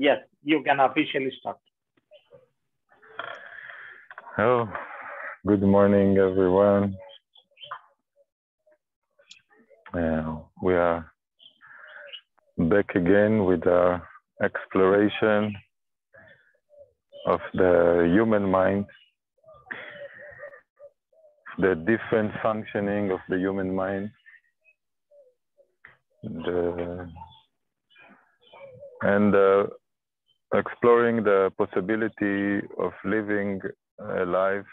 Yes, you can officially start. Oh, good morning, everyone. We are back again with our exploration of the human mind, the different functioning of the human mind, and exploring the possibility of living a life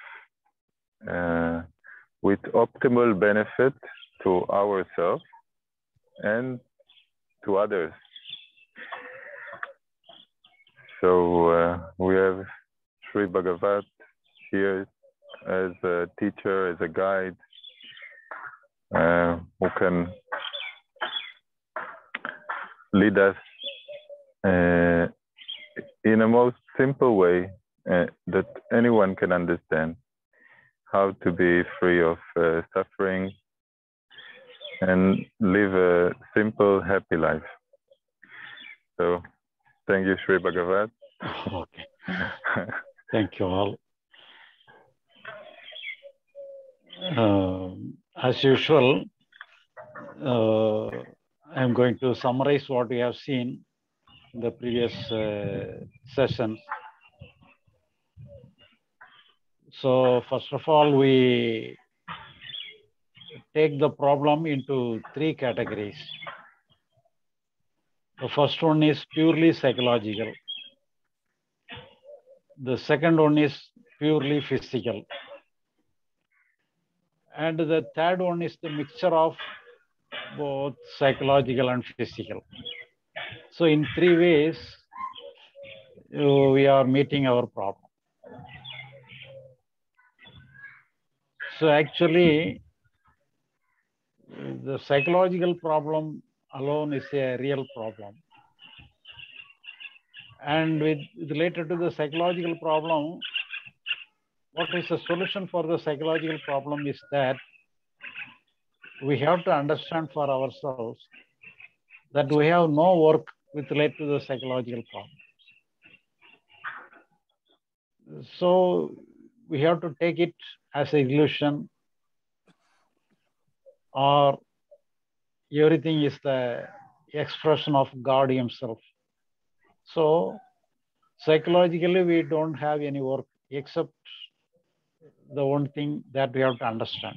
with optimal benefit to ourselves and to others. So we have Sri Bagavath here as a teacher, as a guide, who can lead us in a most simple way that anyone can understand, how to be free of suffering and live a simple, happy life. So thank you, Sri Bagavath. Okay. Thank you all. As usual, I'm going to summarize what we have seen in the previous sessions. So first of all, we take the problem into three categories. The first one is purely psychological. The second one is purely physical. And the third one is the mixture of both psychological and physical. So in three ways, we are meeting our problem. So actually, the psychological problem alone is a real problem. And related to the psychological problem, what is the solution for the psychological problem is that we have to understand for ourselves that we have no work with related to the psychological problem. So we have to take it as an illusion, or everything is the expression of God himself. So psychologically, we don't have any work except the one thing that we have to understand.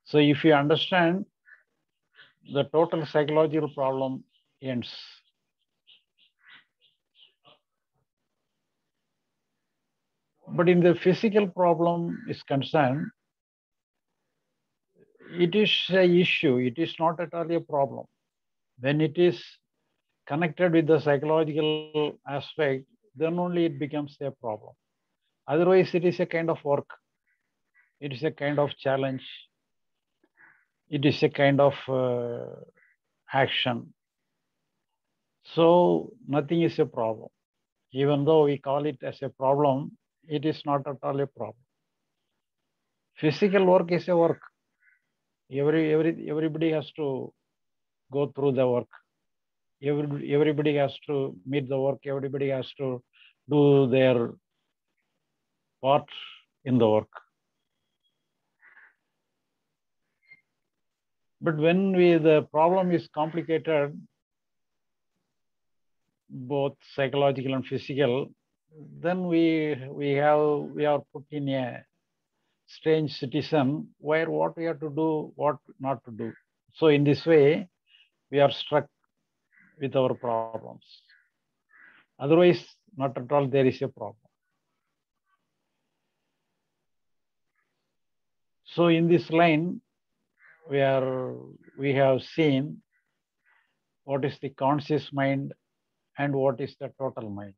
So if you understand, the total psychological problem ends. But in the physical problem is concerned, it is an issue. It is not at all a problem. When it is connected with the psychological aspect, then only it becomes a problem. Otherwise, it is a kind of work. It is a kind of challenge. It is a kind of action. So nothing is a problem. Even though we call it as a problem, it is not at all a problem. Physical work is a work. Everybody has to go through the work. Everybody has to meet the work. Everybody has to do their part in the work. But when the problem is complicated, both psychological and physical, then we are put in a strange situation where what we have to do, what not to do. So in this way, we are struck with our problems. Otherwise, not at all there is a problem. So in this line, we have seen what is the conscious mind and what is the total mind.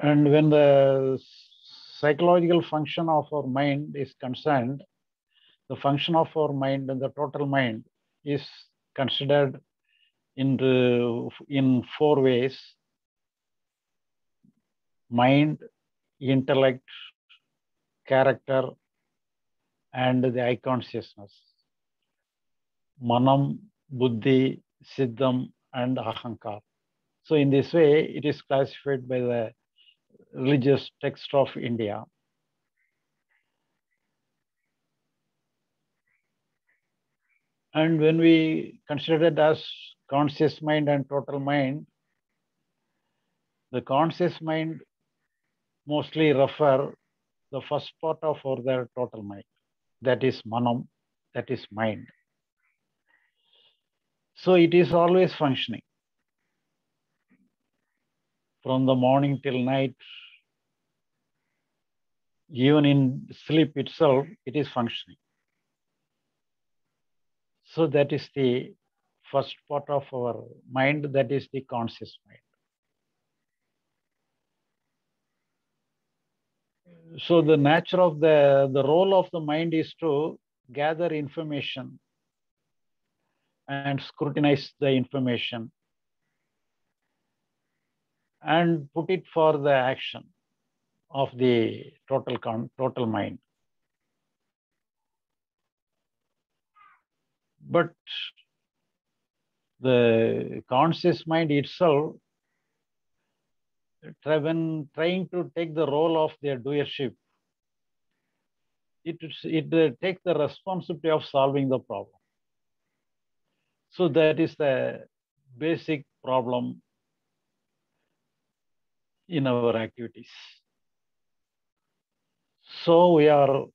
And when the psychological function of our mind is concerned, the function of our mind and the total mind is considered in four ways: mind, intellect, character, and the I consciousness. Manam, buddhi, Siddham, and Ahankar. So in this way, it is classified by the religious text of India. And when we consider it as conscious mind and total mind, the conscious mind mostly refer the first part of the total mind, that is manam, that is mind. So it is always functioning. From the morning till night, even in sleep itself, it is functioning. So that is the first part of our mind, that is the conscious mind. So the nature of the role of the mind is to gather information and scrutinize the information and put it for the action of the total mind. But the conscious mind itself, when trying to take the role of their doership, it takes the responsibility of solving the problem. So that is the basic problem in our activities. So we are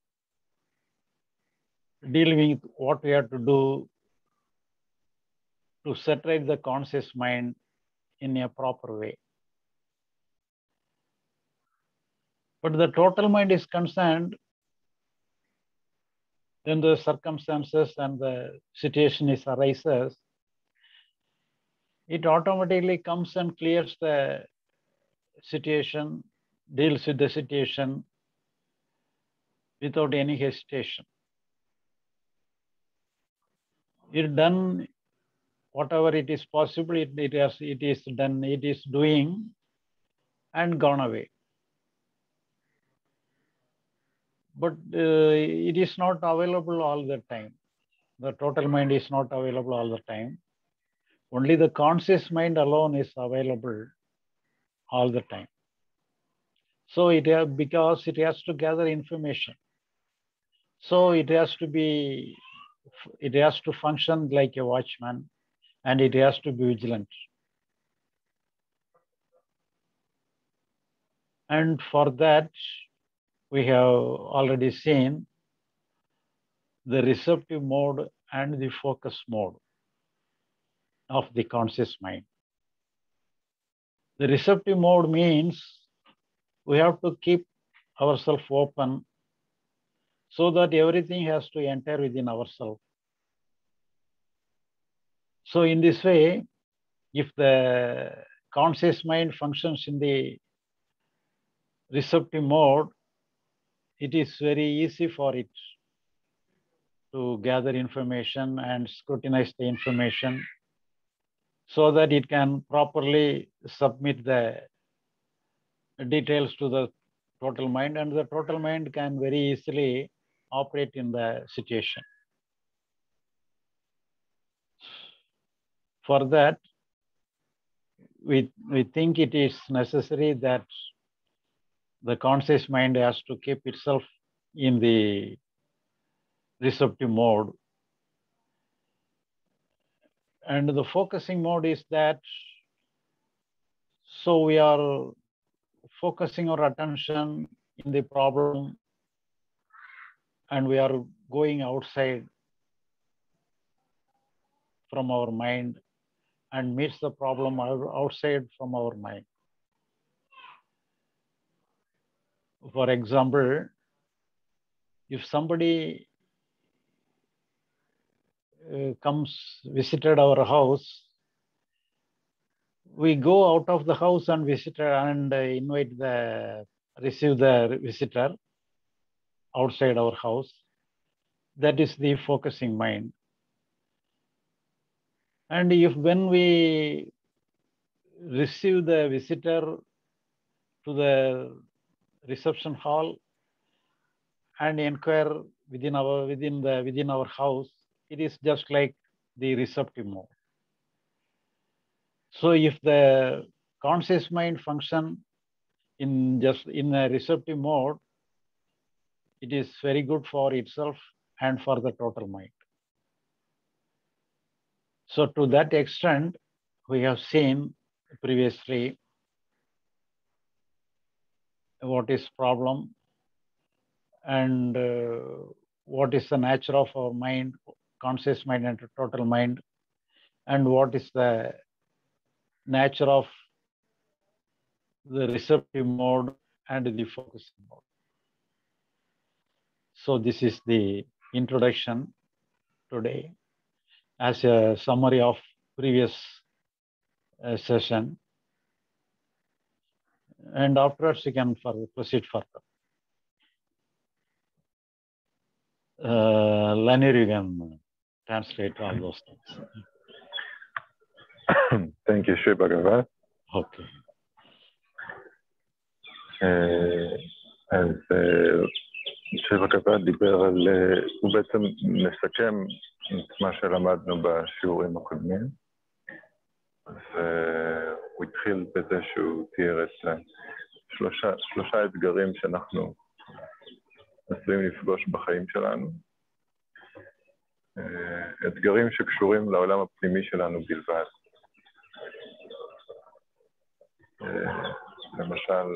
dealing with what we have to do to separate the conscious mind in a proper way. But the total mind is concerned, when the circumstances and the situation arises, it automatically comes and clears the situation, deals with the situation without any hesitation. It done whatever it is possible, it is done, it is doing and gone away. But it is not available all the time. The total mind is not available all the time. Only the conscious mind alone is available all the time. So because it has to gather information. So it has to function like a watchman, and it has to be vigilant. And for that, we have already seen the receptive mode and the focus mode of the conscious mind. The receptive mode means we have to keep ourselves open so that everything has to enter within ourselves. So in this way, if the conscious mind functions in the receptive mode, it is very easy for it to gather information and scrutinize the information so that it can properly submit the details to the total mind, and the total mind can very easily operate in the situation. For that, we think it is necessary that the conscious mind has to keep itself in the receptive mode. And the focusing mode is that, so we are focusing our attention in the problem and we are going outside from our mind and meets the problem outside from our mind. For example, if somebody visited our house, we go out of the house and receive the visitor outside our house. That is the focusing mind. And when we receive the visitor to the reception hall and inquire within our house, it is just like the receptive mode. So if the conscious mind function in a receptive mode, it is very good for itself and for the total mind. So to that extent, we have seen previously what is problem and what is the nature of our mind, conscious mind and total mind, and what is the nature of the receptive mode and the focusing mode. So this is the introduction today as a summary of previous session. And afterwards you can proceed further. Lanier, you can translate all those things. Thank you, Shri Bagavath. Okay. אז שרי בגavath דיבר על, הוא בעצם מסכם את מה שלמדנו בשיעורים הקודמים. אז הוא התחיל בזה שהוא תיאר את שלושה אתגרים שאנחנו עשויים לפגוש בחיים שלנו. אתגרים שקשורים לעולם הפנימי שלנו בלבד. למשל,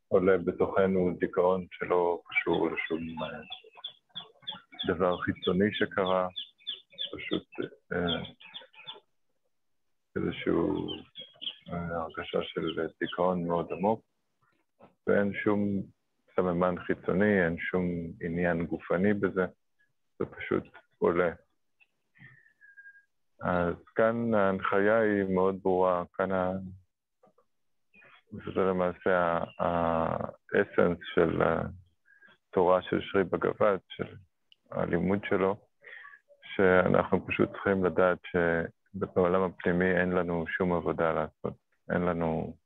עולה בתוכנו דיכאון שלא קשור לשום דבר חיצוני שקרה, פשוט איזשהו הרגשה של דיכאון מאוד עמוק, ואין שום סממן חיצוני, אין שום עניין גופני בזה, זה פשוט עולה. אז כאן ההנחיה היא מאוד ברורה, כאן וזה למעשה האסנס של התורה של שרי בגavath, של הלימוד שלו, שאנחנו פשוט צריכים לדעת שבעולם הפנימי אין לנו שום עבודה לעשות, אין לנו,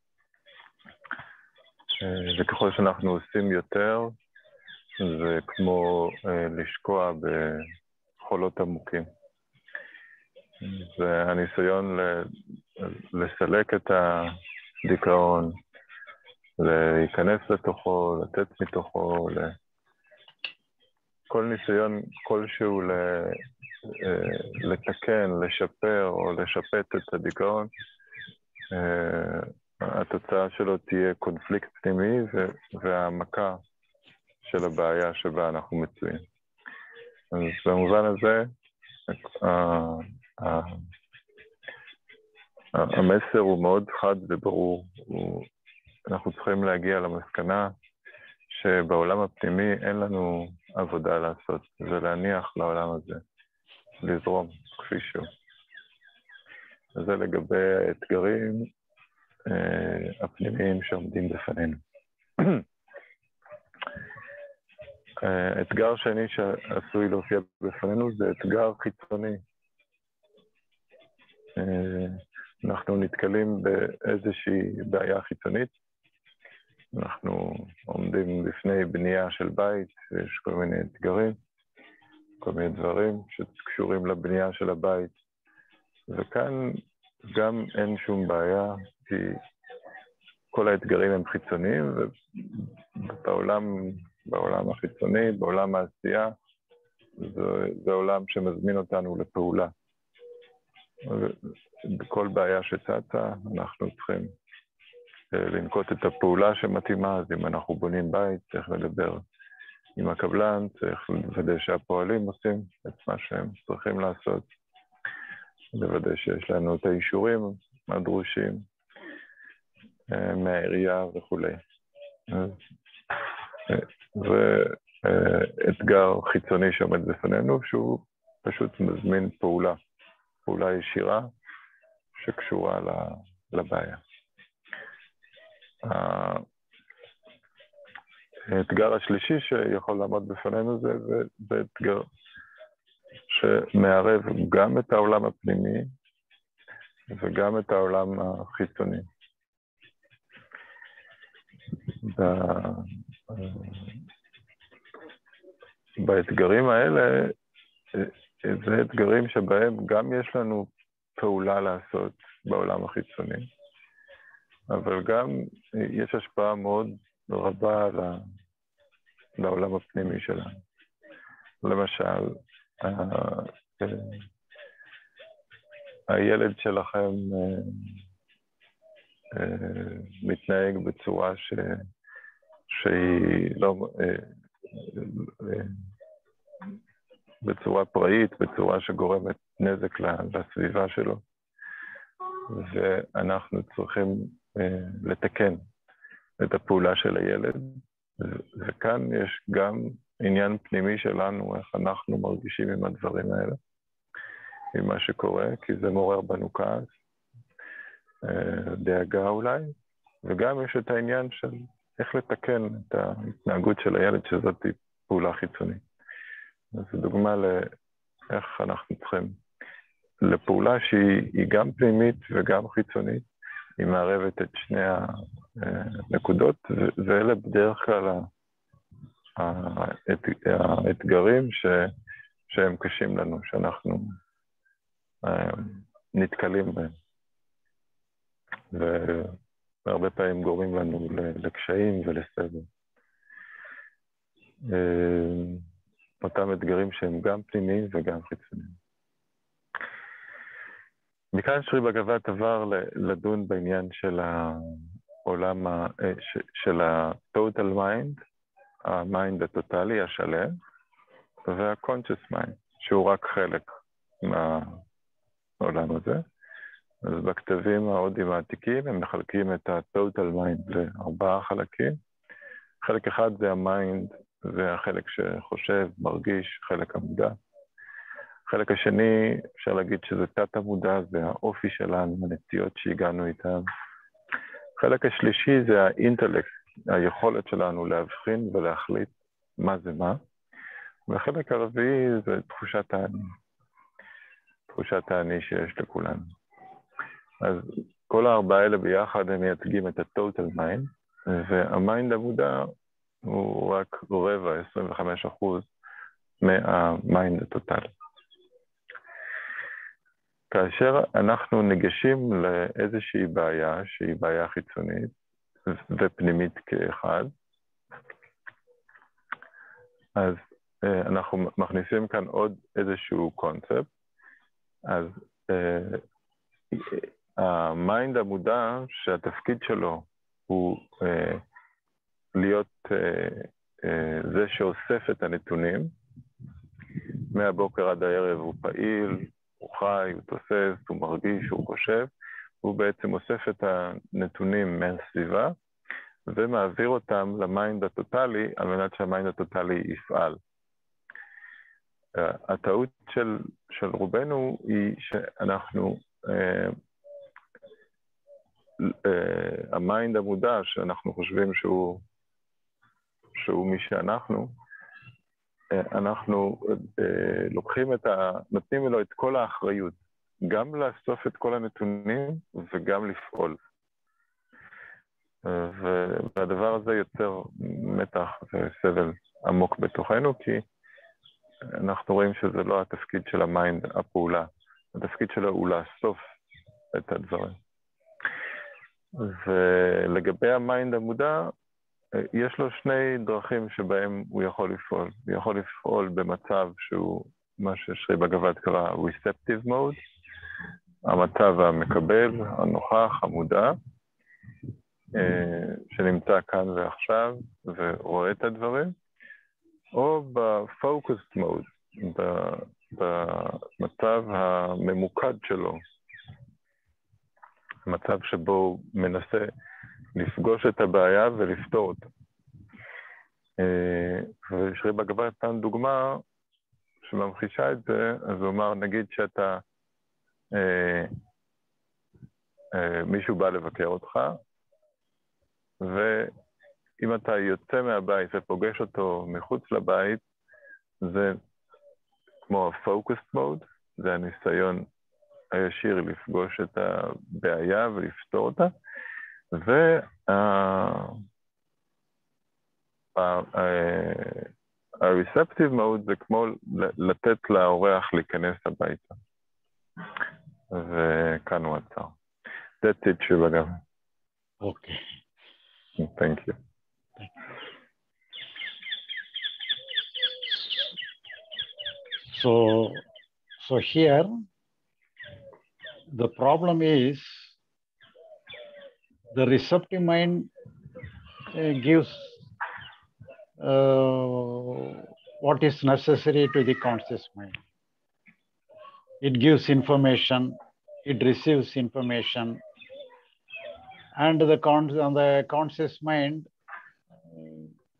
וככל שאנחנו עושים יותר, זה כמו לשקוע בחולות עמוקים. זה הניסיון לסלק את הדיכאון, להיכנס לתוכו, לצאת מתוכו, כל ניסיון כלשהו לתקן, לשפר או לשפט את הדיכאון, התוצאה שלו תהיה קונפליקט פנימי והעמקה של הבעיה שבה אנחנו מצויים. אז במובן הזה, המסר הוא מאוד חד וברור. אנחנו צריכים להגיע למסקנה שבעולם הפנימי אין לנו עבודה לעשות, ולהניח לעולם הזה, לזרום כפי שהוא. אז זה לגבי האתגרים הפנימיים שעומדים בפנינו. אתגר שני שעשוי להופיע בפנינו זה אתגר חיצוני. אנחנו נתקלים באיזושהי בעיה חיצונית, אנחנו עומדים בפני בנייה של בית, יש כל מיני אתגרים, כל מיני דברים שקשורים לבנייה של הבית, וכאן גם אין שום בעיה, כי כל האתגרים הם חיצוניים, ובעולם החיצוני, בעולם העשייה, זה עולם שמזמין אותנו לפעולה. בכל בעיה שצצה, אנחנו צריכים לנקוט את הפעולה שמתאימה, אז אם אנחנו בונים בית, צריך לדבר עם הקבלן, צריך לוודא שהפועלים עושים את מה שהם צריכים לעשות, לוודא שיש לנו את האישורים הדרושים מהעירייה וכו'. ואתגר חיצוני שעומד בפנינו, שהוא פשוט מזמין פעולה ישירה שקשורה לבעיה. האתגר השלישי שיכול לעמוד בפנינו זה אתגר שמערב גם את העולם הפנימי וגם את העולם החיצוני. באתגרים האלה, זה אתגרים שבהם גם יש לנו פעולה לעשות בעולם החיצוני, אבל גם יש השפעה מאוד רבה לעולם הפנימי שלנו. למשל, הילד שלכם מתנהג בצורה שהיא לא, בצורה פראית, בצורה שגורמת נזק לסביבה שלו, ואנחנו צריכים לתקן את הפעולה של הילד, וכאן יש גם עניין פנימי שלנו, איך אנחנו מרגישים עם הדברים האלה, עם מה שקורה, כי זה מעורר בנו כעס, דאגה אולי, וגם יש את העניין של איך לתקן את ההתנהגות של הילד, שזאת פעולה חיצונית. זו דוגמה לאיך אנחנו צריכים, לפעולה שהיא גם פנימית וגם חיצונית, היא מערבת את שני הנקודות, ואלה בדרך כלל האתגרים שהם קשים לנו, שאנחנו נתקלים בהם. והרבה פעמים גורמים לנו לקשיים ולסבל. אותם אתגרים שהם גם פנימיים וגם חיצוניים. מכאן שרי בגבת עבר לדון בעניין של העולם, של ה-total mind, המיינד הטוטלי, השלם, וה-conscious mind, שהוא רק חלק מהעולם הזה. אז בכתבים ההודים העתיקים הם מחלקים את ה-total mind ל4 חלקים. חלק אחד זה המיינד, זה החלק שחושב, מרגיש, חלק המודע. החלק השני, אפשר להגיד שזה תת המודע, זה האופי שלנו, הנטיות שהגענו איתן. החלק השלישי זה האינטלקט, היכולת שלנו להבחין ולהחליט מה זה מה. והחלק הרביעי זה תחושת האני. תחושת האני שיש לכולנו. אז כל 4 האלה ביחד הם מייצגים את ה-total mind, והמיינד המודע הוא רק רבע, 25% מהמיינד הטוטלי. כאשר אנחנו ניגשים לאיזושהי בעיה, שהיא בעיה חיצונית ופנימית כאחד, אז אנחנו מכניסים כאן עוד איזשהו קונספט. אז המיינד המודע שהתפקיד שלו הוא להיות זה שאוסף את הנתונים, מהבוקר עד הערב הוא פעיל, הוא חי, הוא תוסס, הוא מרגיש, הוא חושב, הוא בעצם אוסף את הנתונים מהסביבה, ומעביר אותם למיינד הטוטלי, על מנת שהמיינד הטוטלי יפעל. הטעות של רובנו היא שאנחנו, המיינד המודע שאנחנו חושבים שהוא מי שאנחנו, אנחנו לוקחים נותנים לו את כל האחריות, גם לאסוף את כל הנתונים וגם לפעול. והדבר הזה יוצר מתח וסבל עמוק בתוכנו, כי אנחנו רואים שזה לא התפקיד של המיינד, הפעולה. התפקיד שלו הוא לאסוף את הדברים. ולגבי המיינד המודע, יש לו 2 דרכים שבהם הוא יכול לפעול. הוא יכול לפעול במצב שהוא מה ששרי בגבת קרא receptive mode, המצב המקבל, הנוכח, המודע, שנמצא כאן ועכשיו ורואה את הדברים, או ב-focused mode, במצב הממוקד שלו, מצב שבו הוא מנסה לפגוש את הבעיה ולפתור אותה. ושרי בגבת נתן דוגמה שממחישה את זה, אז הוא אמר, נגיד שאתה, מישהו בא לבקר אותך, ואם אתה יוצא מהבית ופוגש אותו מחוץ לבית, זה כמו ה-focused mode, זה הניסיון הישיר לפגוש את הבעיה ולפתור אותה, ה-receptive mode זה כמו לתת לאורח להיכנס הביתה. וכאן הוא עצר. That's it, Shubhagav. Okay. Thank you. So here, the problem is the receptive mind gives what is necessary to the conscious mind. It gives information, it receives information, and the conscious mind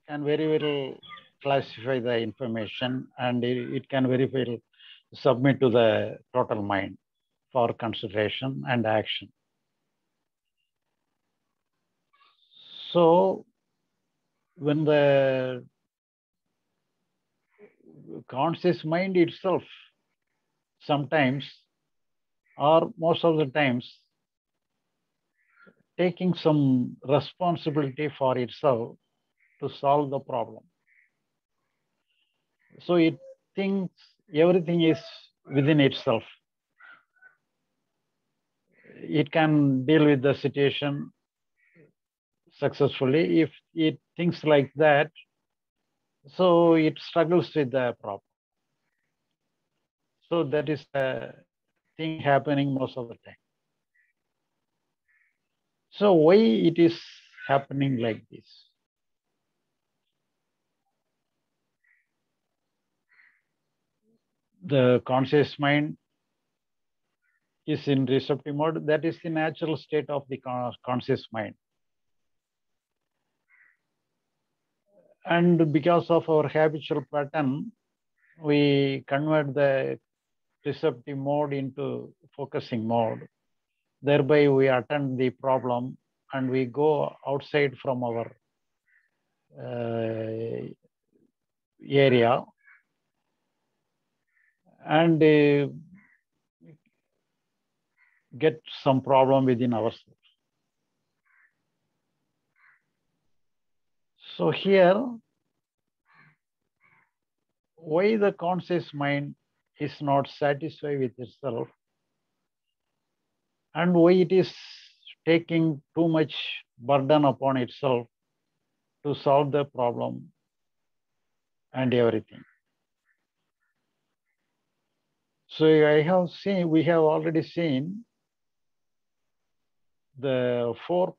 can very well classify the information, and it can very well submit to the total mind for consideration and action. So when the conscious mind itself sometimes or most of the times taking some responsibility for itself to solve the problem. So it thinks everything is within itself. It can deal with the situation successfully. If it thinks like that, so it struggles with the problem. So that is the thing happening most of the time. So why it is happening like this? The conscious mind is in receptive mode. That is the natural state of the conscious mind. And because of our habitual pattern, we convert the receptive mode into focusing mode. Thereby, we attend the problem and we go outside from our area and get some problem within ourselves. So here, why the conscious mind is not satisfied with itself and why it is taking too much burden upon itself to solve the problem and everything. So we have already seen the four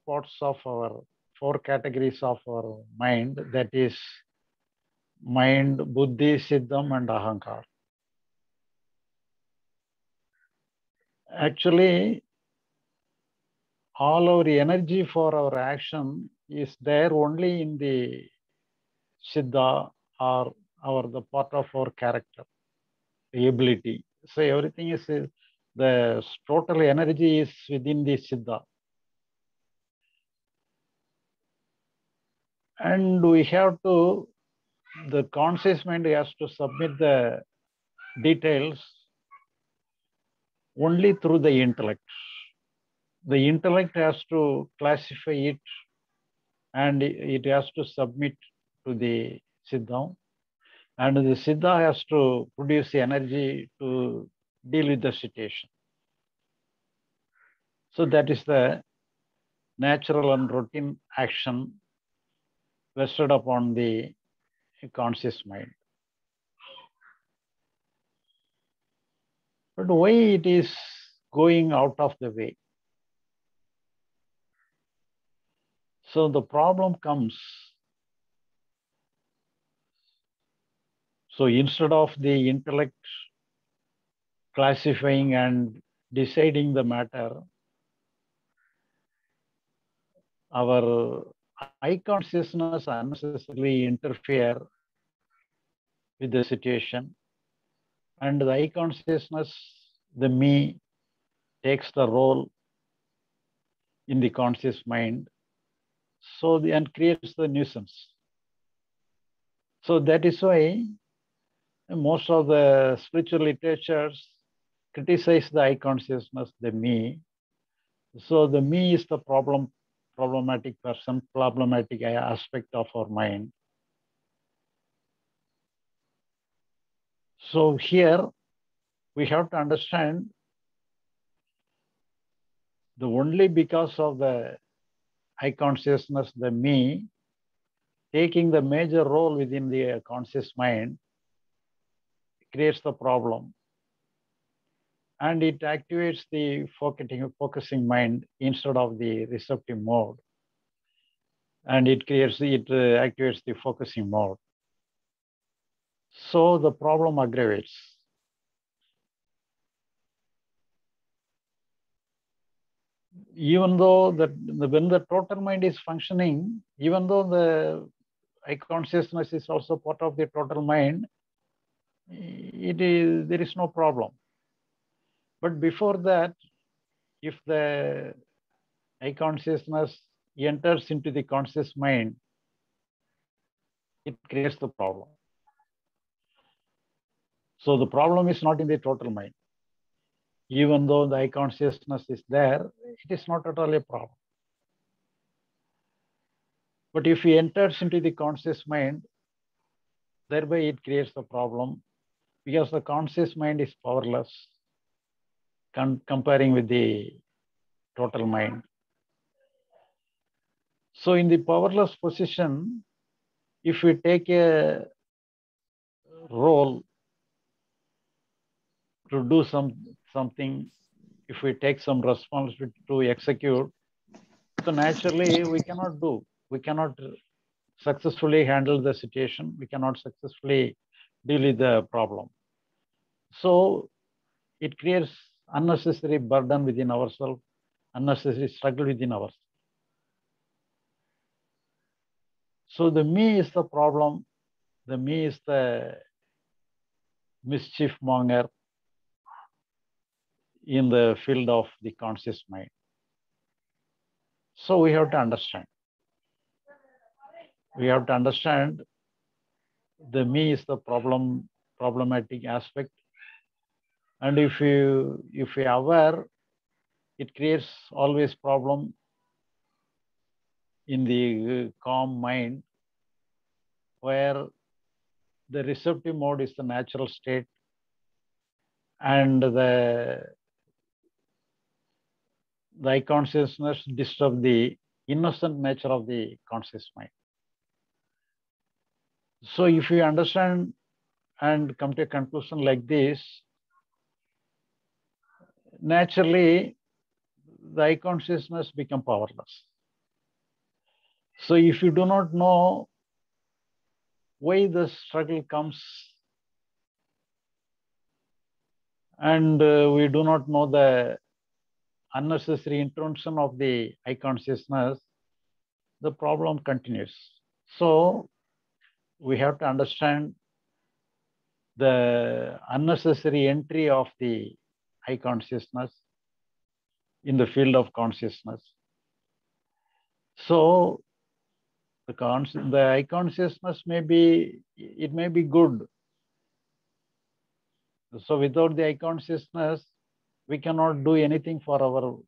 categories of our mind, that is mind, buddhi, siddham, and ahankar. Actually, all our energy for our action is there only in the siddha or the part of our character, the ability. So everything is, the total energy is within the siddha. And the conscious mind has to submit the details only through the intellect. The intellect has to classify it and it has to submit to the siddha. And the siddha has to produce the energy to deal with the situation. So that is the natural and routine action vested upon the conscious mind. But why it is going out of the way? So the problem comes. So instead of the intellect classifying and deciding the matter, our eye consciousness unnecessarily interfere with the situation, and the eye consciousness, the me, takes the role in the conscious mind, and creates the nuisance. So that is why most of the spiritual literatures criticize the eye consciousness, the me. So the me is the problematic person, problematic aspect of our mind. So here we have to understand the only because of the I consciousness, the me, taking the major role within the conscious mind creates the problem. And it activates the focusing mind instead of the receptive mode. And it activates the focusing mode. So the problem aggravates. Even though when the total mind is functioning, even though the I consciousness is also part of the total mind, there is no problem. But before that, if the I consciousness enters into the conscious mind, it creates the problem. So the problem is not in the total mind. Even though the I consciousness is there, it is not at all a problem. But if he enters into the conscious mind, thereby it creates the problem, because the conscious mind is powerless comparing with the total mind. So in the powerless position, if we take a role to do something, if we take some responsibility to execute, so naturally we cannot successfully handle the situation. We cannot successfully deal with the problem. So it creates unnecessary burden within ourselves, unnecessary struggle within ourselves. So the me is the problem. The me is the mischief monger in the field of the conscious mind. So we have to understand. We have to understand the me is the problematic aspect. And if you are aware, it creates always problem in the calm mind, where the receptive mode is the natural state, and the I consciousness disturb the innocent nature of the conscious mind. So if you understand and come to a conclusion like this, naturally the I consciousness become powerless. So if you do not know why the struggle comes, and we do not know the unnecessary intervention of the I consciousness, the problem continues. So we have to understand the unnecessary entry of the I consciousness in the field of consciousness. So the I consciousness may be good. So without the I consciousness, we cannot do anything for our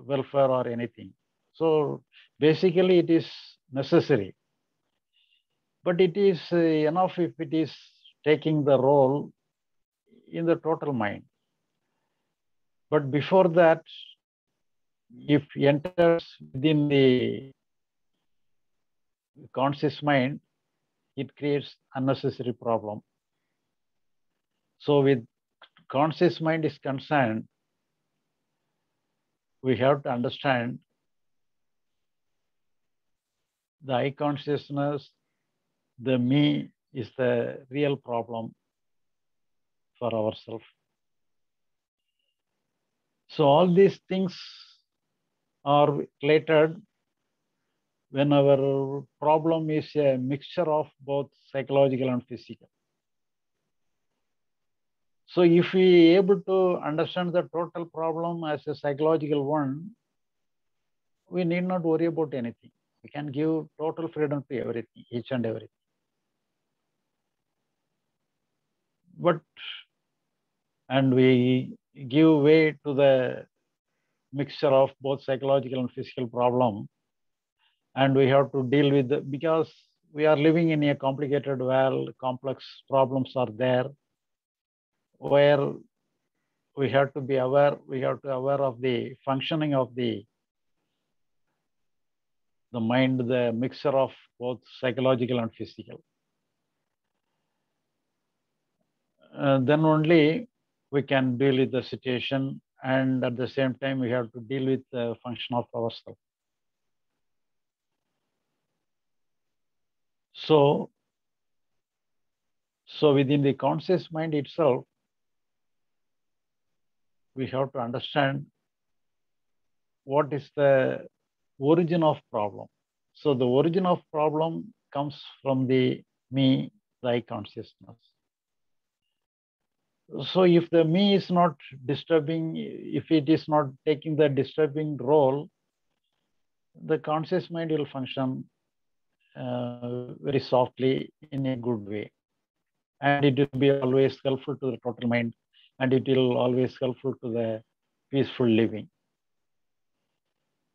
welfare or anything. So basically it is necessary. But it is enough if it is taking the role in the total mind. But before that, if it enters within the conscious mind, it creates unnecessary problem. So with conscious mind is concerned, we have to understand the I consciousness, the me is the real problem for ourselves. So all these things are related when our problem is a mixture of both psychological and physical. So if we are able to understand the total problem as a psychological one, we need not worry about anything. We can give total freedom to everything, each and everything. And we give way to the mixture of both psychological and physical problem. And we have to deal with because we are living in a complicated world, complex problems are there, where we have to be aware, we have to aware of the functioning of the mind, the mixture of both psychological and physical. Then only we can deal with the situation, and at the same time we have to deal with the function of ourselves. So within the conscious mind itself, we have to understand what is the origin of problem. So the origin of problem comes from the me, the I consciousness. So if the me is not disturbing, if it is not taking the disturbing role, the conscious mind will function very softly in a good way. And it will be always helpful to the total mind, and it will always helpful to the peaceful living.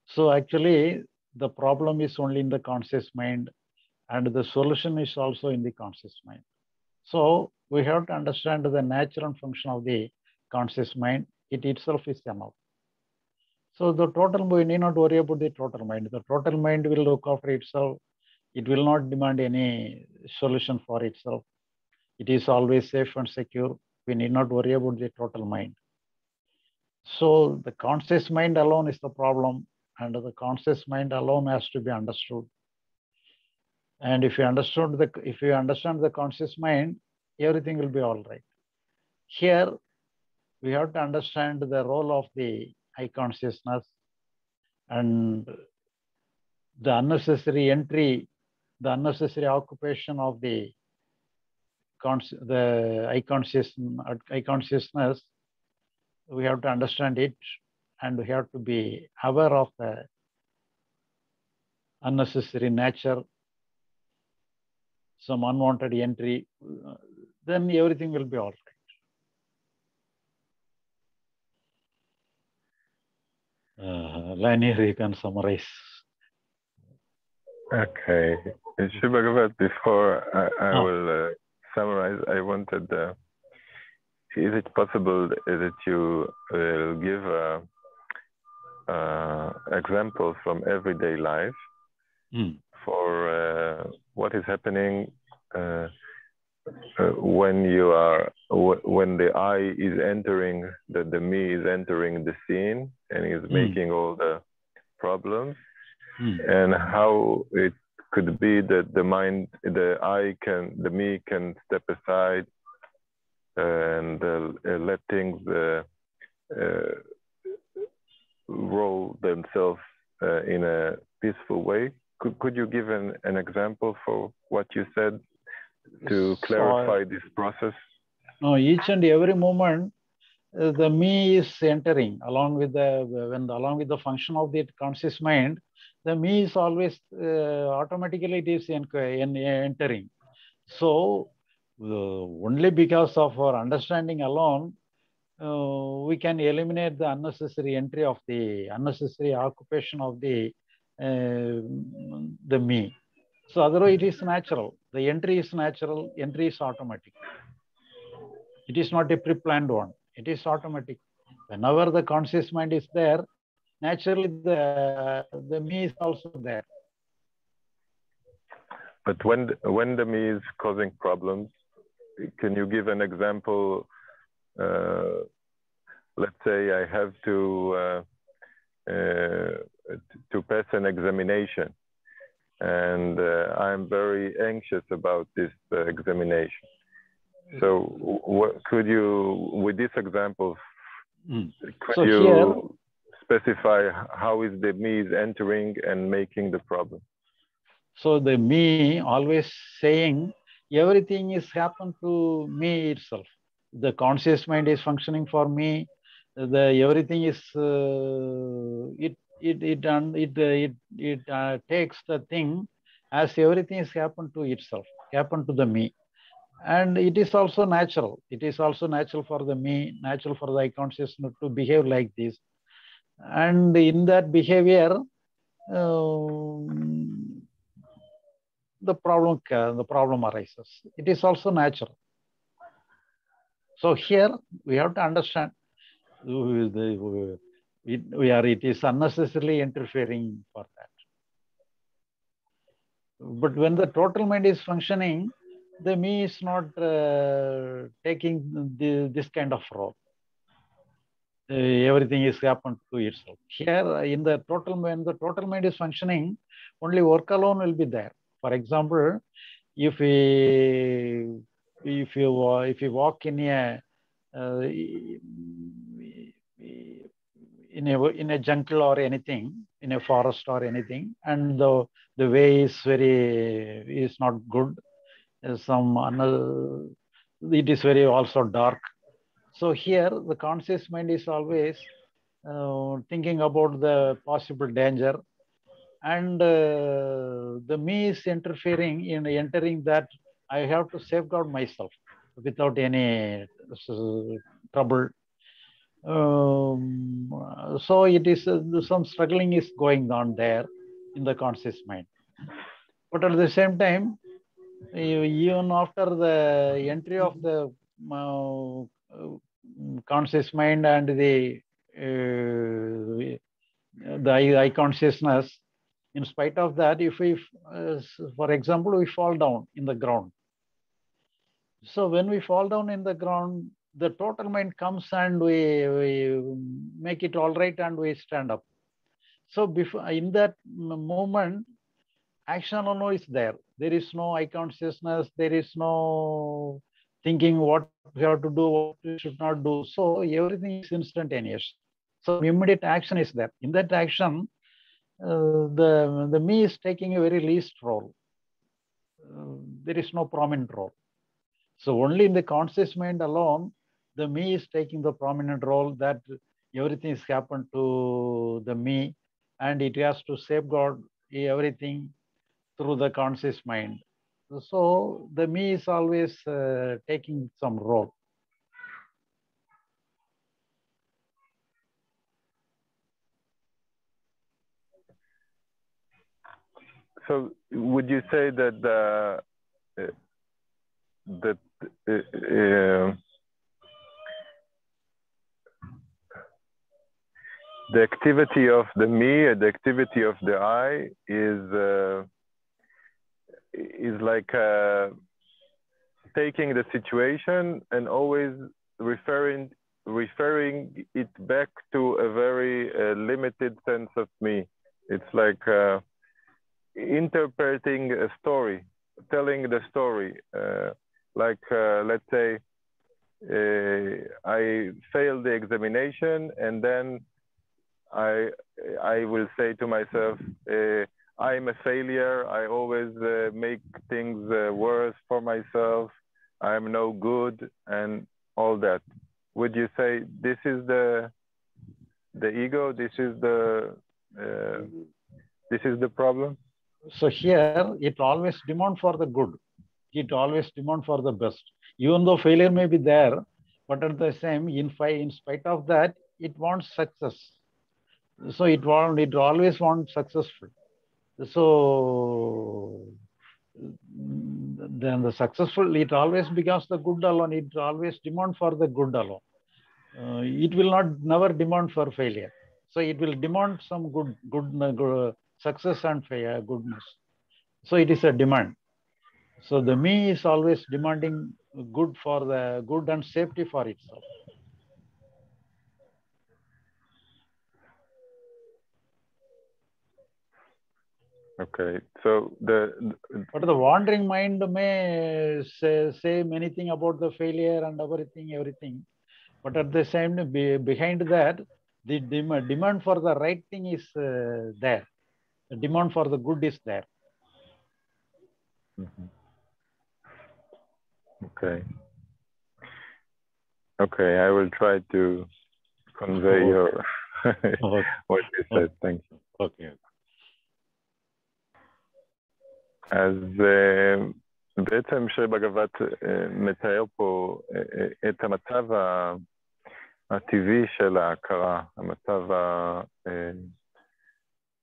So actually, the problem is only in the conscious mind, and the solution is also in the conscious mind. So we have to understand the nature and function of the conscious mind. It itself is enough. So the total, we need not worry about the total mind. The total mind will look after itself. It will not demand any solution for itself. It is always safe and secure. We need not worry about the total mind. So the conscious mind alone is the problem, and the conscious mind alone has to be understood. And if you understand the conscious mind, everything will be all right. Here, we have to understand the role of the I consciousness and the unnecessary entry, the unnecessary occupation of the I consciousness. We have to understand it, and we have to be aware of the unnecessary nature, some unwanted entry, then everything will be all right. Lanier, you can summarize. Okay. Bagavath, before I will summarize, I wanted, is it possible that you will give examples from everyday life for what is happening when you are, when the I is entering, the me is entering the scene and is making all the problems, and how it could be that the mind, the me can step aside and let things roll themselves in a peaceful way. Could you give an example for what you said to clarify this process? No, each and every moment, the me is entering along with the function of the conscious mind. The me is always automatically it is entering. So only because of our understanding alone, we can eliminate the unnecessary entry of the unnecessary occupation of the me. So otherwise it is natural. The entry is natural, entry is automatic. It is not a pre-planned one. It is automatic. Whenever the conscious mind is there, naturally the me is also there. But when the me is causing problems, can you give an example? Let's say I have to pass an examination, and I'm very anxious about this examination. So could you, with this example, could you specify how is the me is entering and making the problem? So the me always saying everything is happened to me itself. The conscious mind is functioning for me. Everything is it takes the thing as everything is happened to itself, happened to the me. And it is also natural. It is also natural for the me, natural for the I consciousness to behave like this. And in that behavior, the problem arises. It is also natural. So here we have to understand it is unnecessarily interfering for that. But when the total mind is functioning, the me is not taking this kind of role. Everything is happened to itself. Here, in the total mind, the total mind is functioning, only work alone will be there. For example, if you walk in a jungle or anything, in a forest or anything, and the way is not good. It is very also dark. So here the conscious mind is always thinking about the possible danger, and the me is interfering in entering that. I have to safeguard myself without any trouble. So it is some struggling is going on there in the conscious mind. But at the same time, even after the entry of the conscious mind and the I consciousness, in spite of that, if we, for example, we fall down in the ground. So when we fall down in the ground, the total mind comes and we make it all right and we stand up. So before, in that moment, action alone is there. There is no I consciousness. There is no thinking what we have to do, what we should not do. So everything is instantaneous. So immediate action is there. In that action, the me is taking a very least role. There is no prominent role. So only in the conscious mind alone, the me is taking the prominent role, that everything has happened to the me and it has to safeguard everything through the conscious mind. So the me is always taking some role. So would you say that the activity of the me and the activity of the I is like taking the situation and always referring it back to a very limited sense of me. It's like interpreting a story, telling the story. Let's say I failed the examination, and then I will say to myself, I'm a failure. I always make things worse for myself. I'm no good, and all that. Would you say this is the ego? This is the problem? So here it always demands for the good. It always demands for the best. Even though failure may be there, but at the same, in spite of that, it wants success. So it always wants successful. So then the successful, it always becomes the good alone. It always demands for the good alone. It will never demand for failure. So it will demand some good success and goodness. So it is a demand. So the me is always demanding good for the good and safety for itself. Okay, so but the wandering mind may say many things about the failure and everything. But at the same time, behind that, the demand for the right thing is there. The demand for the good is there. Mm-hmm. Okay, I will try to convey your what you said. Thank you. Okay. אז בעצם שבגבת מתאר פה את המצב הטבעי של ההכרה, המצב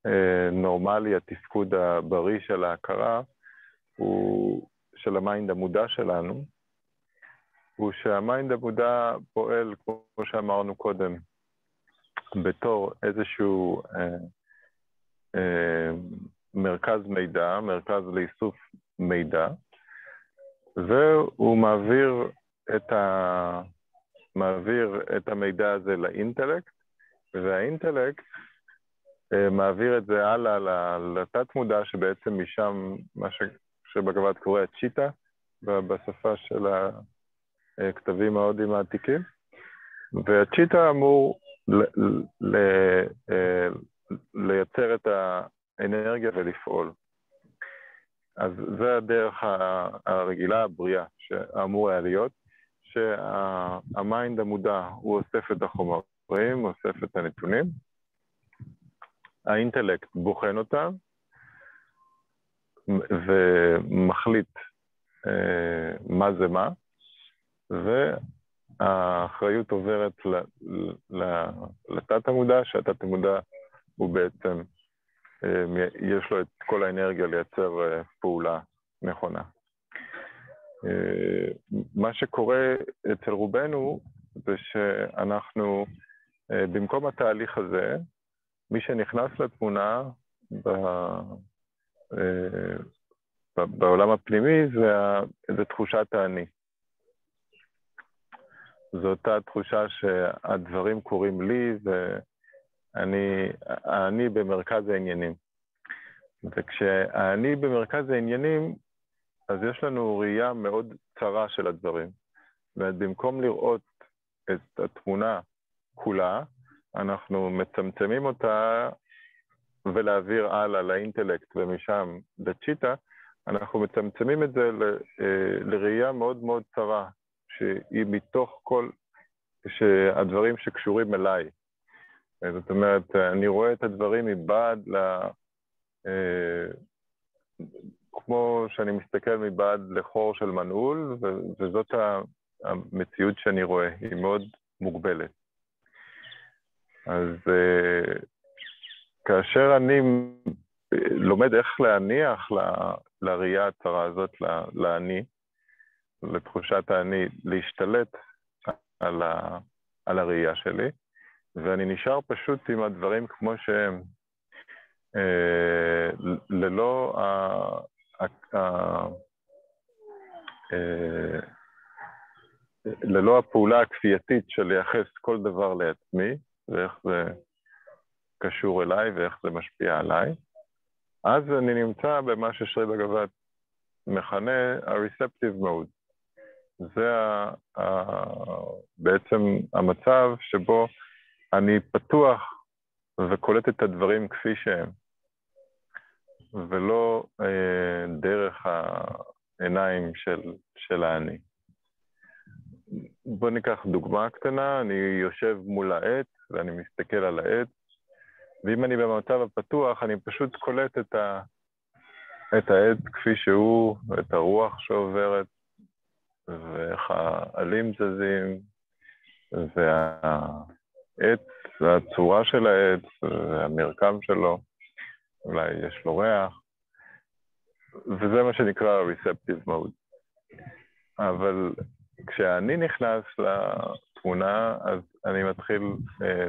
הנורמלי, התפקוד הבריא של ההכרה, הוא של המיינד המודע שלנו, הוא שהמיינד המודע פועל, כמו כמו שאמרנו קודם, בתור איזשהו מרכז מידע, מרכז לאיסוף מידע, והוא מעביר את המידע הזה לאינטלקט, והאינטלקט מעביר את זה הלאה לתת מודע, שבעצם משם מה שבגבעת קורא צ'יטה, בשפה של הכתבים ההודיים העתיקים, והצ'יטה אמור לייצר את האנרגיה ולפעול. אז זה הדרך הרגילה, הבריאה, שאמור היה להיות, שהמיינד המודע הוא אוסף את החומרים, אוסף את הנתונים, האינטלקט בוחן אותם, ומחליט מה זה מה, והאחריות עוברת לתת המודע, שהתת המודע הוא בעצם, יש לו את כל האנרגיה לייצר פעולה נכונה. מה שקורה אצל רובנו זה שאנחנו, במקום התהליך הזה, מי שנכנס לתמונה בעולם הפנימי זה תחושת האני. זו אותה תחושה שהדברים קורים לי ואני במרכז העניינים. וכשאני במרכז העניינים, אז יש לנו ראייה מאוד צרה של הדברים. ובמקום לראות את התמונה כולה, אנחנו מצמצמים אותה ולהעביר הלאה לאינטלקט ומשם לצ'יטה, אנחנו מצמצמים את זה לראייה מאוד מאוד צרה, שהיא מתוך כל הדברים שקשורים אליי. זאת אומרת, אני רואה את הדברים מבעד כמו שאני מסתכל מבעד לחור של מנעול, וזאת המציאות שאני רואה, היא מאוד מוגבלת. אז כאשר אני לומד איך להניח לראייה הצרה הזאת, לאני, לתחושת האני, להשתלט על הראייה שלי, ואני נשאר פשוט עם הדברים כמו שהם, ללא הפעולה הכפייתית של לייחס כל דבר לעצמי, ואיך זה קשור אליי ואיך זה משפיע עליי, אז אני נמצא במה ששרי בגבת מכנה ה-receptive mode. זה בעצם המצב שבו אני פתוח וקולט את הדברים כפי שהם, ולא דרך העיניים של האני. בוא ניקח דוגמה קטנה, אני יושב מול העץ ואני מסתכל על העץ, ואם אני במצב הפתוח, אני פשוט קולט את העץ כפי שהוא, את הרוח שעוברת, ואיך העלים זזים, והעץ, והצורה של העץ, והמרקם שלו, אולי יש לו ריח, וזה מה שנקרא receptive mode. אבל כשאני נכנס לתמונה, אז אני מתחיל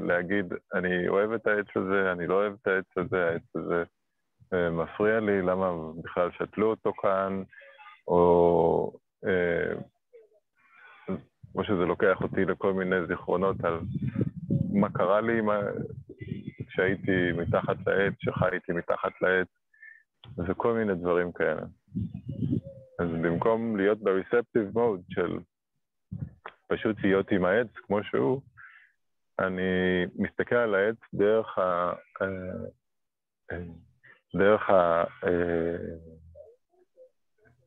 להגיד, אני אוהב את העץ הזה, אני לא אוהב את העץ הזה, העץ הזה מפריע לי, למה בכלל שתלו אותו כאן, או שזה לוקח אותי לכל מיני זיכרונות על מה קרה לי כשהייתי מתחת לעץ, שחייתי מתחת לעץ, וכל מיני דברים כאלה. אז במקום להיות ב-receptive mode של פשוט להיות עם העץ כמו שהוא, אני מסתכל על העץ דרך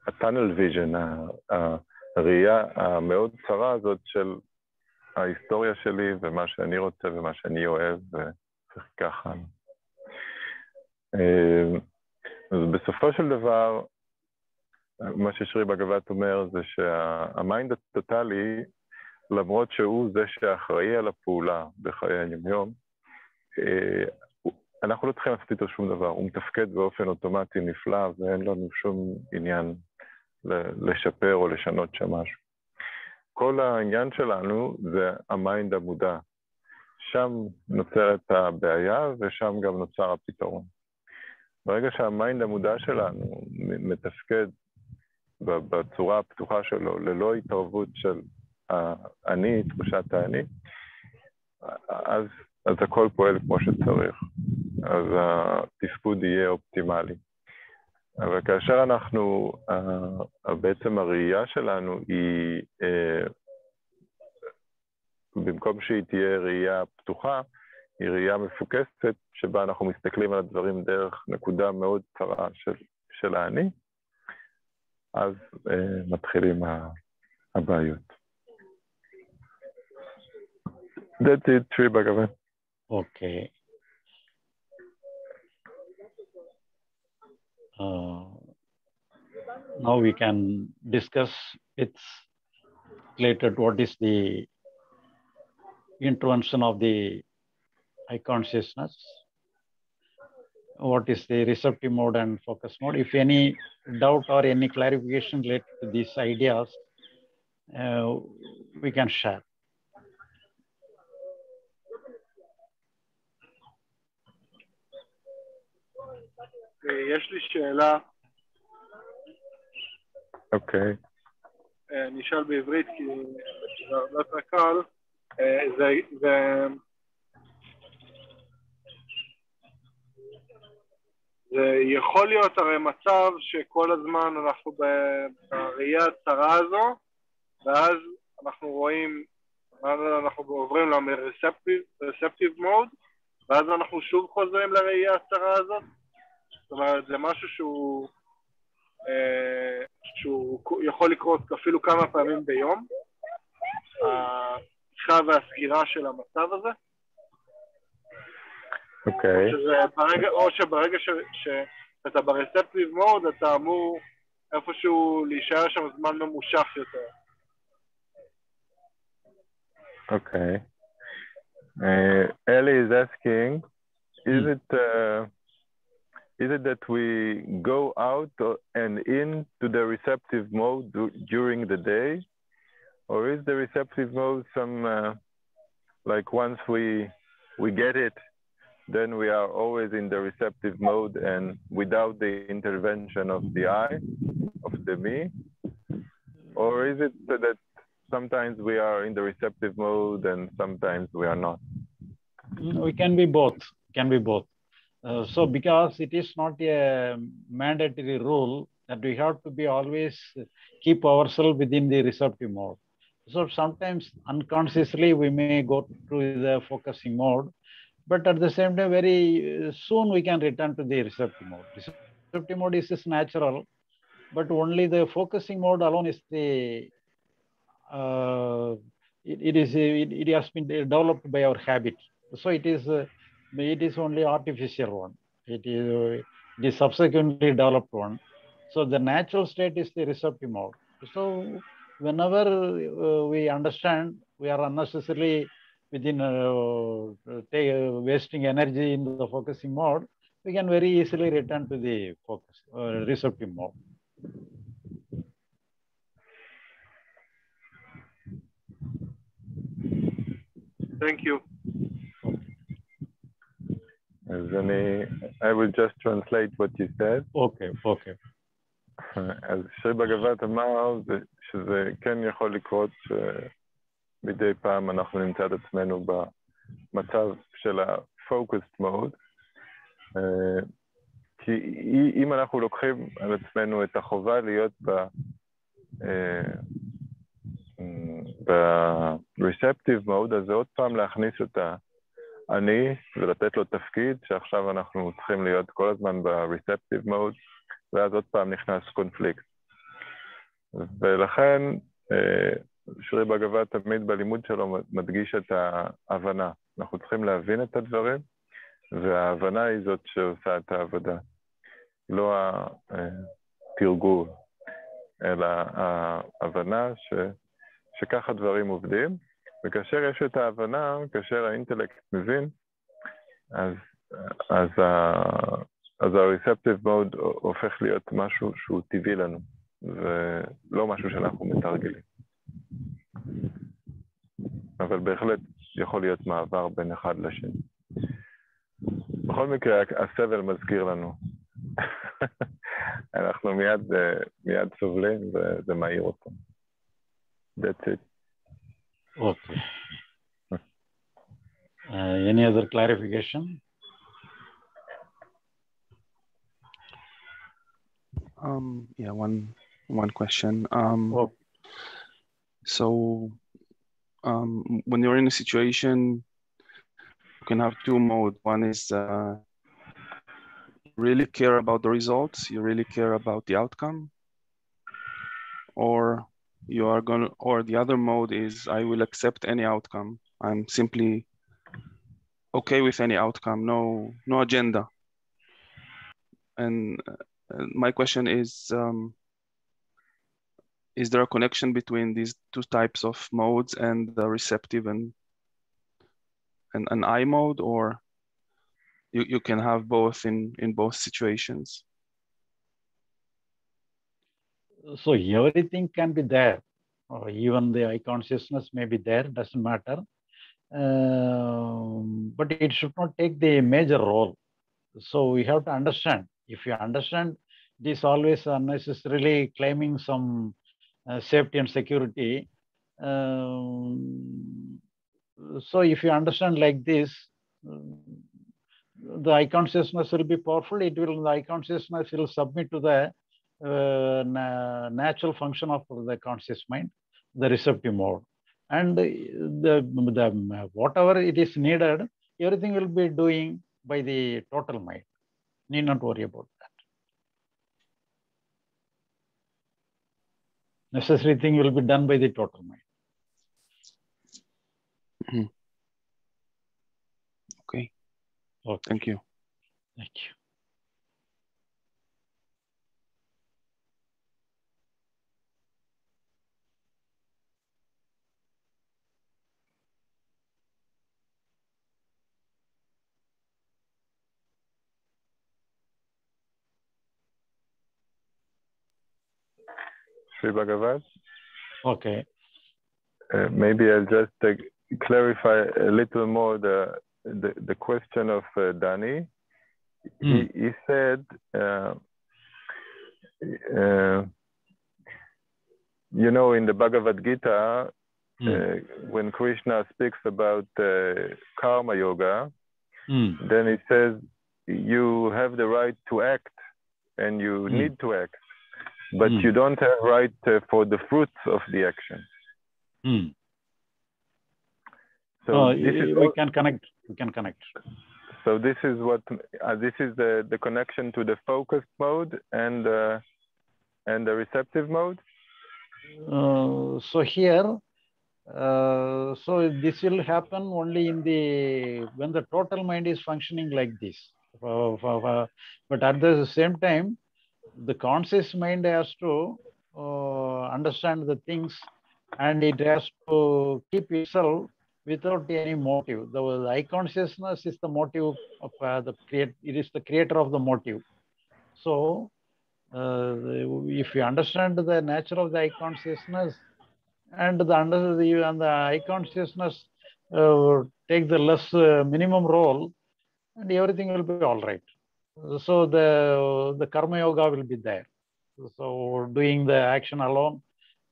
ה-tunnel vision, הראייה המאוד צרה הזאת של ההיסטוריה שלי ומה שאני רוצה ומה שאני אוהב וככה. אז בסופו של דבר, מה ששרי בגבת אומר זה שהמיינד הטוטלי, למרות שהוא זה שאחראי על הפעולה בחיי היום, אנחנו לא צריכים לעשות איתו שום דבר, הוא מתפקד באופן אוטומטי נפלא ואין לנו שום עניין לשפר או לשנות שם משהו. כל העניין שלנו זה המיינד המודע. שם נוצרת הבעיה ושם גם נוצר הפתרון. ברגע שהמיינד המודע שלנו מתפקד בצורה הפתוחה שלו, ללא התערבות של אני, תחושת האני, אז הכל פועל כמו שצריך. אז התפקוד יהיה אופטימלי. אבל כאשר אנחנו, בעצם הראייה שלנו היא, במקום שהיא תהיה ראייה פתוחה, היא ראייה מפוקסת, שבה אנחנו מסתכלים על הדברים דרך נקודה מאוד צרה של האני, אז מתחילים הבעיות. That's it, Sri Bagavath. Okay. Now we can discuss it's related what is the intervention of the I consciousness, what is the receptive mode and focus mode. If any doubt or any clarification related to these ideas, we can share. יש לי שאלה. אוקיי. אני אשאל בעברית כי זה הרבה יותר קל. זה יכול להיות הרי מצב שכל הזמן אנחנו בראייה הצרה הזו, ואז אנחנו רואים, אנחנו עוברים ל-receptive mode, ואז אנחנו שוב חוזרים לראייה הצרה הזאת. זאת אומרת, זה משהו שהוא יכול לקרות אפילו כמה פעמים ביום, הפתיחה והסגירה של המצב הזה. אוקיי. או שברגע שאתה ברספטיב מוד, אתה אמור איפשהו להישאר שם זמן ממושך יותר. אוקיי. Ellie is asking, is it that we go out and into the receptive mode during the day, or is the receptive mode some like once we get it, then we are always in the receptive mode and without the intervention of the I, of the me, or is it that sometimes we are in the receptive mode and sometimes we are not? We can be both. Can be both. So because it is not a mandatory rule that we have to be always keep ourselves within the receptive mode. So sometimes unconsciously we may go to the focusing mode, but at the same time very soon we can return to the receptive mode. Receptive mode is natural, but only the focusing mode alone is the it has been developed by our habit. So it is only artificial one. It is the subsequently developed one. So the natural state is the receptive mode. So whenever we understand we are unnecessarily within wasting energy in the focusing mode, we can very easily return to the focus receptive mode. Thank you. I will just translate what you said. Okay. אז שרי בגבת אמר שזה כן יכול לקרות שמדי פעם אנחנו נמצא את עצמנו במצב של ה-focused mode, כי אם אנחנו לוקחים על עצמנו את החובה להיות ב-receptive mode, אז זה עוד פעם להכניס את אני ולתת לו תפקיד שעכשיו אנחנו צריכים להיות כל הזמן ב-receptive mode, ואז עוד פעם נכנס קונפליקט. ולכן שרי בגבת תמיד בלימוד שלו מדגיש את ההבנה. אנחנו צריכים להבין את הדברים, וההבנה היא זאת שעושה את העבודה. לא התרגול, אלא ההבנה שככה דברים עובדים, וכאשר יש את ההבנה, כאשר האינטלקט מבין, אז ה-receptive mode הופך להיות משהו שהוא טבעי לנו, ולא משהו שאנחנו מתרגלים. אבל בהחלט יכול להיות מעבר בין אחד לשני. בכל מקרה, הסבל מזכיר לנו. אנחנו מיד סובלים וזה מהיר אותם. That's it. Okay. Any other clarification? Yeah, one question. Okay. So when you're in a situation, you can have two modes. One is you really care about the results, you really care about the outcome, or the other mode is I will accept any outcome. I'm simply okay with any outcome, no agenda. And my question is there a connection between these two types of modes and the receptive and an I mode, or you can have both in both situations? So everything can be there, or even the I consciousness may be there, doesn't matter. But it should not take the major role. So we have to understand. If you understand, it is always unnecessarily claiming some safety and security. So if you understand like this, the I consciousness will be powerful. The I consciousness will submit to the natural function of the conscious mind, the receptive mode. And the whatever it is needed, everything will be doing by the total mind. Need not worry about that. Necessary thing will be done by the total mind. Mm-hmm. Okay. Thank you. Thank you. Sri Bagavath? Okay. Maybe I'll just clarify a little more the question of Danny. He said, you know, in the Bhagavad Gita, when Krishna speaks about karma yoga, then it says you have the right to act and you need to act, but you don't have right for the fruits of the action. So we can connect. So this is what this is the connection to the focused mode and the receptive mode. So here, so this will happen only in when the total mind is functioning like this. But at the same time, the conscious mind has to understand the things, and it has to keep itself without any motive. The I consciousness is the motive of it is the creator of the motive. So if you understand the nature of the I consciousness and the I consciousness take the less minimum role, and everything will be all right. So the karma yoga will be there. So doing the action alone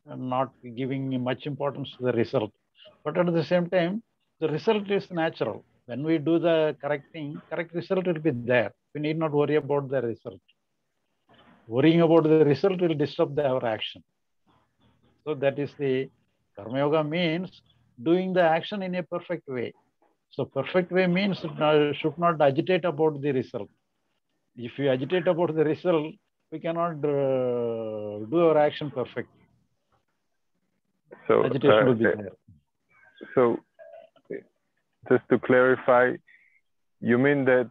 and not giving much importance to the result. But at the same time, the result is natural. When we do the correct thing, correct result will be there. We need not worry about the result. Worrying about the result will disturb our action. So that is the karma yoga means doing the action in a perfect way. So perfect way means should not agitate about the result. If you agitate about the result, we cannot do our action perfectly. So agitation will be there. So just to clarify, you mean that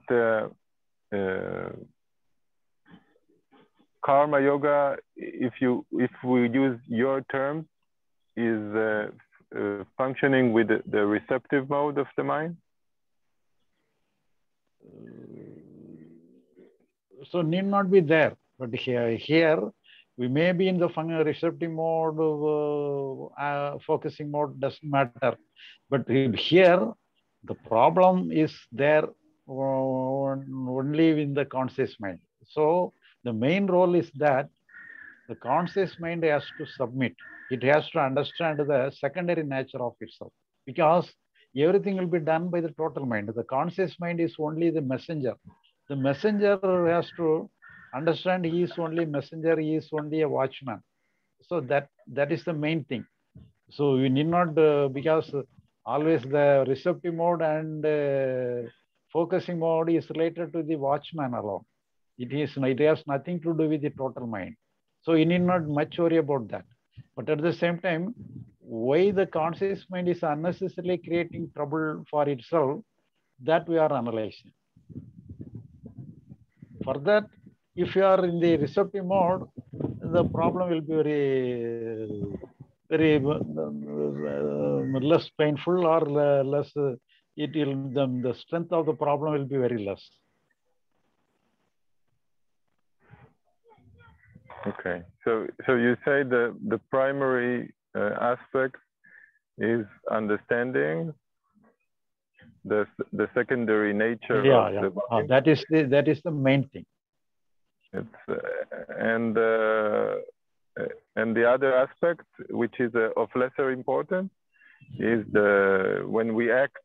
karma yoga, if we use your terms, is functioning with the receptive mode of the mind? So need not be there, but here We may be in the receptive mode, focusing mode, doesn't matter. But here, the problem is there only in the conscious mind. So the main role is that the conscious mind has to submit. It has to understand the secondary nature of itself, because everything will be done by the total mind. The conscious mind is only the messenger. The messenger has to understand he is only messenger, he is only a watchman. So that is the main thing. So we need not, because always the receptive mode and focusing mode is related to the watchman alone. It has nothing to do with the total mind. So you need not much worry about that. But at the same time, why the conscious mind is unnecessarily creating trouble for itself, that we are analyzing. For that, if you are in the receptive mode, the problem will be very less painful, or less, the strength of the problem will be very less. Okay, so you say the primary aspect is understanding the secondary nature of the body. That is the main thing. It's and the other aspect, which is of lesser importance, is when we act,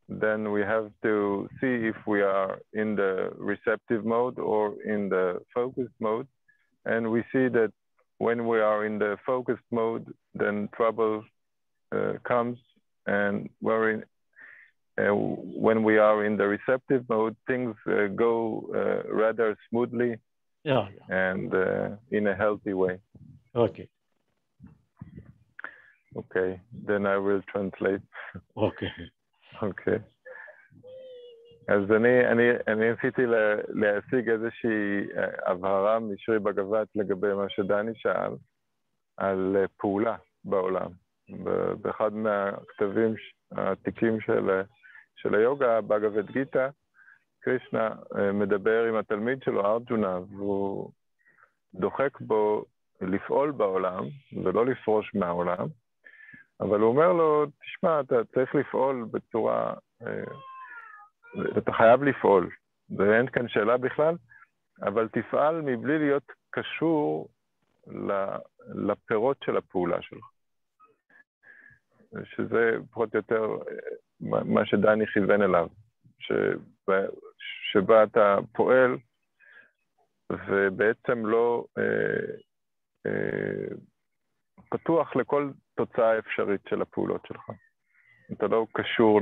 then we have to see if we are in the receptive mode or in the focused mode. And we see that when we are in the focused mode, then trouble comes, and when we are in the receptive mode, things go rather smoothly, and in a healthy way. Okay. Okay, then I will translate. Okay. Okay. אז אני ניסיתי להשיג איזושהי הבהרה משרי בגבת לגבי מה שדני שאל על פעולה בעולם. באחד מהכתבים העתיקים של היוגה, בגבת גיטה, קרישנה מדבר עם התלמיד שלו, ארג'ונה, והוא דוחק בו לפעול בעולם ולא לפרוש מהעולם, אבל הוא אומר לו, תשמע, אתה צריך לפעול בצורה... אתה חייב לפעול, ואין כאן שאלה בכלל, אבל תפעל מבלי להיות קשור לפירות של הפעולה שלך. שזה פחות או יותר מה שדני כיוון אליו, שבה אתה פועל, ובעצם לא פתוח לכל תוצאה אפשרית של הפעולות שלך. אתה לא קשור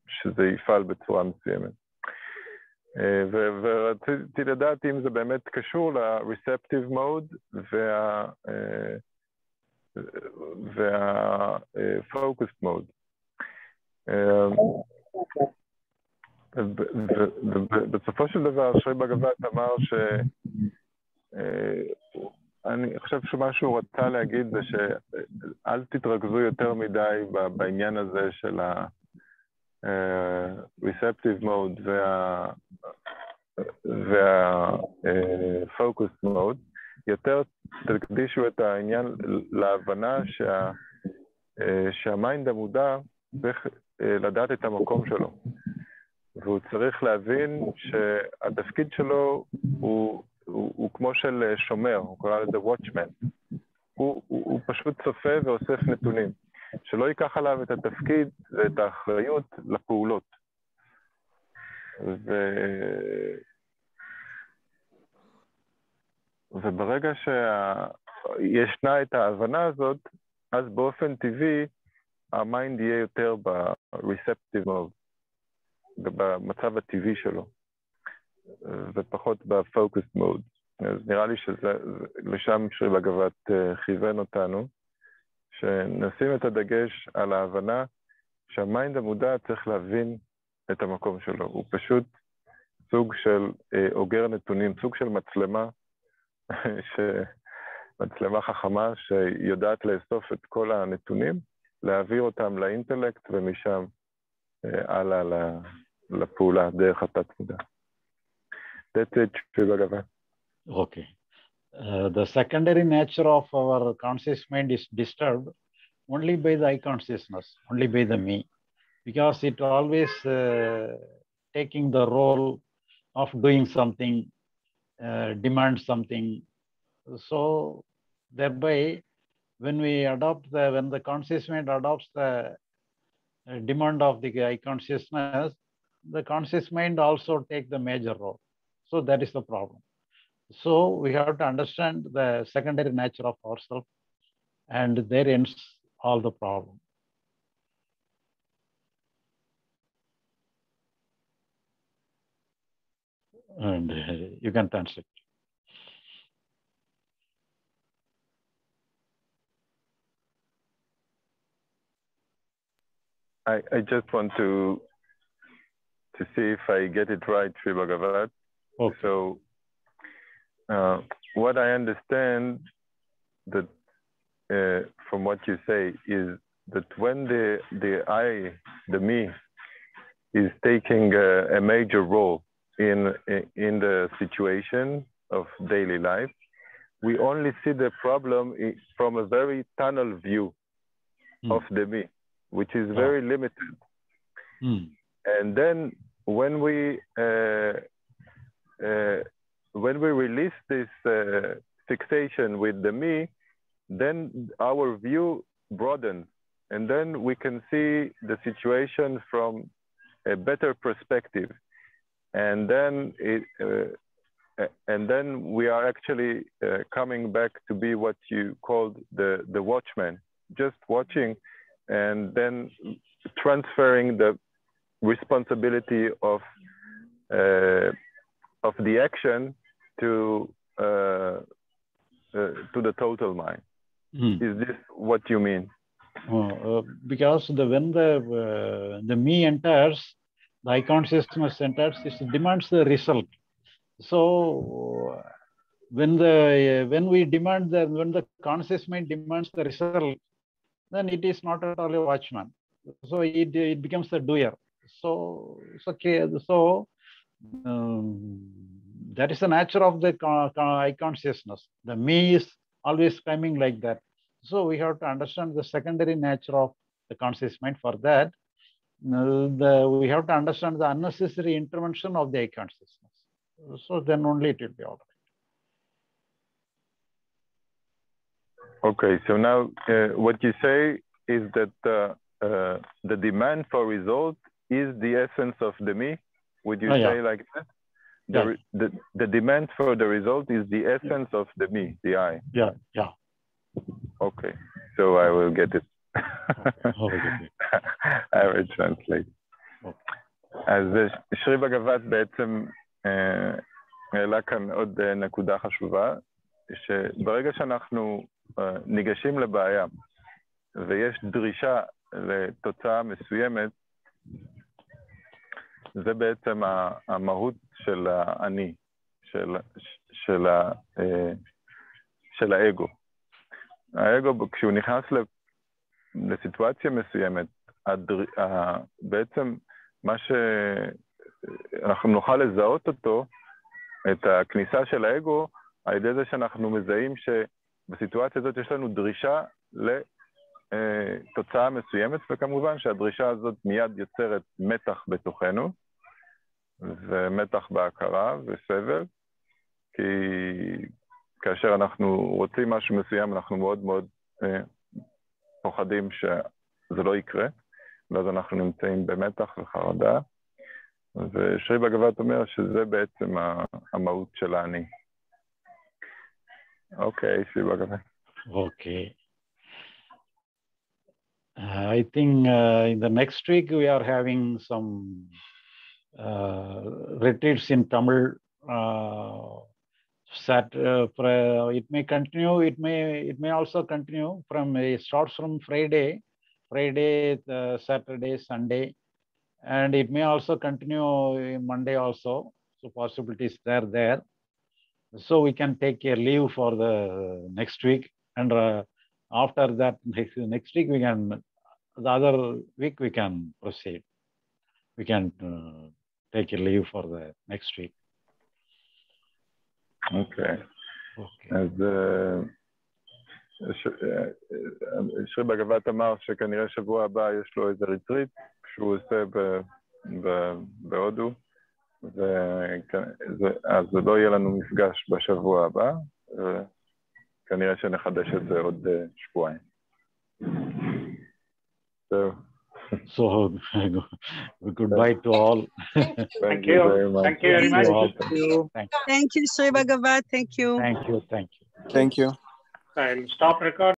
שזה יפעל בצורה מסוימת. ורציתי לדעת אם זה באמת קשור ל-receptive mode וה-focused mode. ובסופו של דבר, שרי בגבת אמר אני חושב שמה שהוא רצה להגיד זה שאל תתרכזו יותר מדי בעניין הזה של ה-receptive mode וה-focused mode, יותר תקדישו את העניין להבנה שהמיינד המודע צריך לדעת את המקום שלו, והוא צריך להבין שהתפקיד שלו הוא כמו של שומר, הוא קורא לזה watchman. הוא פשוט צופה ואוסף נתונים, שלא ייקח עליו את התפקיד ואת האחריות לפעולות. וברגע שישנה את ההבנה הזאת, אז באופן טבעי המיינד יהיה יותר ב-receptive mode, במצב הטבעי שלו. ופחות בפוקוס מוד. אז נראה לי שלשם שרי בגבת כיוון אותנו, שנשים את הדגש על ההבנה שהמיינד המודע צריך להבין את המקום שלו. הוא פשוט סוג של אוגר נתונים, סוג של מצלמה, מצלמה חכמה שיודעת לאסוף את כל הנתונים, להעביר אותם לאינטלקט ומשם הלאה לפעולה דרך התת מודע. That's it, Bagavath. Okay. The secondary nature of our conscious mind is disturbed only by the I consciousness, only by the me, because it always taking the role of doing something, demand something. So thereby, when the conscious mind adopts the demand of the I consciousness, the conscious mind also take the major role. So that is the problem. So we have to understand the secondary nature of ourselves, and there ends all the problem. And you can translate. I just want to see if I get it right, Sri Bagavath. Okay. So what I understand that from what you say is that when the I, the me, is taking a major role in the situation of daily life, we only see the problem from a very tunnel view of the me, which is very limited. And then when we release this fixation with the me, then our view broadens, and then we can see the situation from a better perspective, and then we are actually coming back to be what you called the watchman, just watching, and then transferring the responsibility of the action to the total mind. Is this what you mean? Because when the me enters, the I consciousness enters, it demands the result. So when the conscious mind demands the result, then it is not at all a watchman. So it becomes a doer. So that is the nature of the I consciousness. The me is always coming like that. So we have to understand the secondary nature of the conscious mind. For that, we have to understand the unnecessary intervention of the I consciousness. So then only it will be all right. Okay, so now what you say is that the demand for result is the essence of the me. Would you say like that? The demand for the result is the essence of the me, the I. Yeah. Okay, so I will get it. I will translate. אז שרי בגבת בעצם העלה כאן עוד נקודה חשובה, שברגע שאנחנו ניגשים לבעיה ויש דרישה לתוצאה מסוימת, זה בעצם המהות של האני, של האגו. האגו, כשהוא נכנס לסיטואציה מסוימת, בעצם מה שאנחנו נוכל לזהות אותו, את הכניסה של האגו, על ידי זה שאנחנו מזהים שבסיטואציה הזאת יש לנו דרישה לתוצאה מסוימת, וכמובן שהדרישה הזאת מיד יוצרת מתח בתוכנו, ומתח בהכרה וסבל, כי כאשר אנחנו רוצים משהו מסוים, אנחנו מאוד מאוד פוחדים שזה לא יקרה, ואז אנחנו נמצאים במתח וחרדה, ושרי בגבת אומר שזה בעצם המהות של האני. אוקיי, שרי בגבת. Okay. I think in the next week we are having some retreats in Tamil. It may continue. It may also continue from. It starts from Friday, Saturday, Sunday, and it may also continue Monday also. So possibilities there. So we can take a leave for the next week, and after that next week we can. The other week we can proceed. We can take a leave for the next week. Okay. Okay. אז שרי בגבת אמר שכנראה שבוע הבא יש לו איזה ריטריט שהוא עושה בהודו, אז לא יהיה לנו מפגש בשבוע הבא, וכנראה שנחדש את זה עוד שבועיים. So goodbye to all. Thank you very much. Thank you very much. Thank you, Sri Bagavath. Thank you. Thank you. Thank you. I'll stop recording.